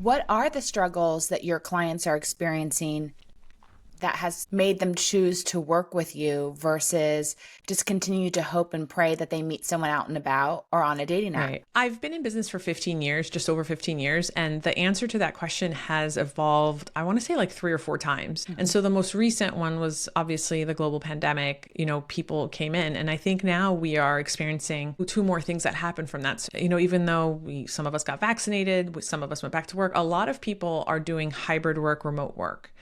What are the struggles that your clients are experiencing that has made them choose to work with you versus just continue to hope and pray that they meet someone out and about or on a dating app? Right. I've been in business for 15 years, just over 15 years. And the answer to that question has evolved, I want to say like 3 or 4 times. And so the most recent one was obviously the global pandemic. People came in. And I think now we are experiencing 2 more things that happened from that. So, even though some of us got vaccinated, some of us went back to work, a lot of people are doing hybrid work, remote work.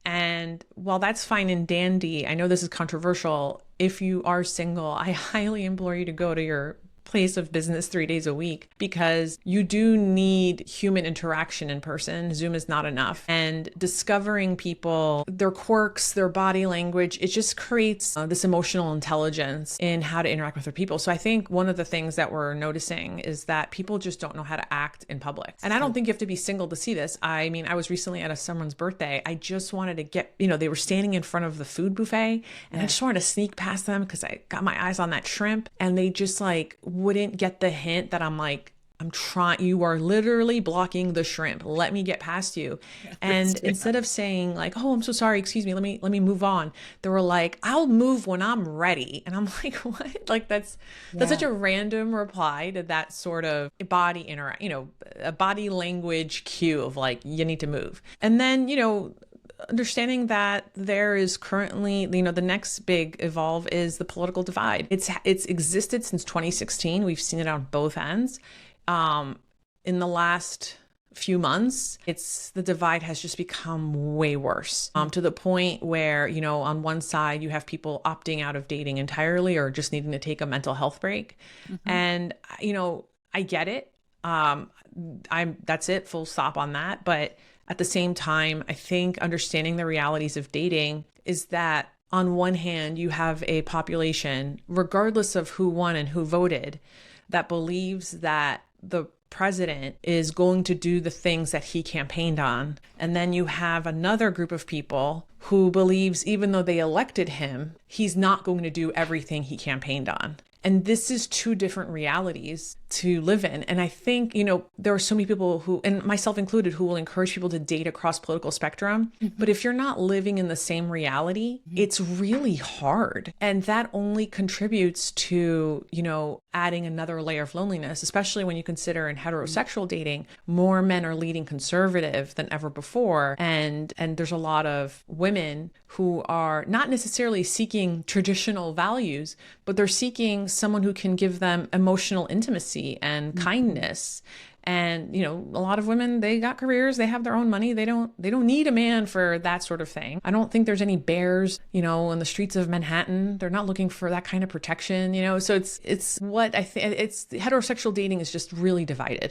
And while that's fine and dandy, I know this is controversial. If you are single, I highly implore you to go to your place of business 3 days a week, because you do need human interaction in person. Zoom is not enough. And discovering people, their quirks, their body language, it just creates this emotional intelligence in how to interact with other people. So I think one of the things that we're noticing is that people just don't know how to act in public. And I don't think you have to be single to see this. I mean, I was recently at someone's birthday. I just wanted to get, they were standing in front of the food buffet, and I just wanted to sneak past them because I got my eyes on that shrimp, and they just wouldn't get the hint that I'm trying, you are literally blocking the shrimp. Let me get past you. And instead of saying oh, I'm so sorry, excuse me, let me move on. They were like, I'll move when I'm ready. And I'm like, what? That's such a random reply to that sort of body a body language cue of you need to move. And then, understanding that there is currently, the next big evolve is the political divide. It's existed since 2016. We've seen it on both ends. In the last few months, the divide has just become way worse, to the point where, on one side you have people opting out of dating entirely or just needing to take a mental health break. And, I get it. That's it, full stop on that. But at the same time, I think understanding the realities of dating is that on one hand, you have a population, regardless of who won and who voted, that believes that the president is going to do the things that he campaigned on. And then you have another group of people who believes even though they elected him, he's not going to do everything he campaigned on. And this is 2 different realities to live in. And I think, there are so many people who, and myself included, who will encourage people to date across political spectrum. But if you're not living in the same reality, it's really hard. And that only contributes to, adding another layer of loneliness, especially when you consider in heterosexual dating, more men are leading conservative than ever before. And there's a lot of women who are not necessarily seeking traditional values, but they're seeking someone who can give them emotional intimacy and kindness. And, a lot of women, they got careers, they have their own money. They don't need a man for that sort of thing. I don't think there's any bears, in the streets of Manhattan. They're not looking for that kind of protection, so it's what I think, it's heterosexual dating is just really divided.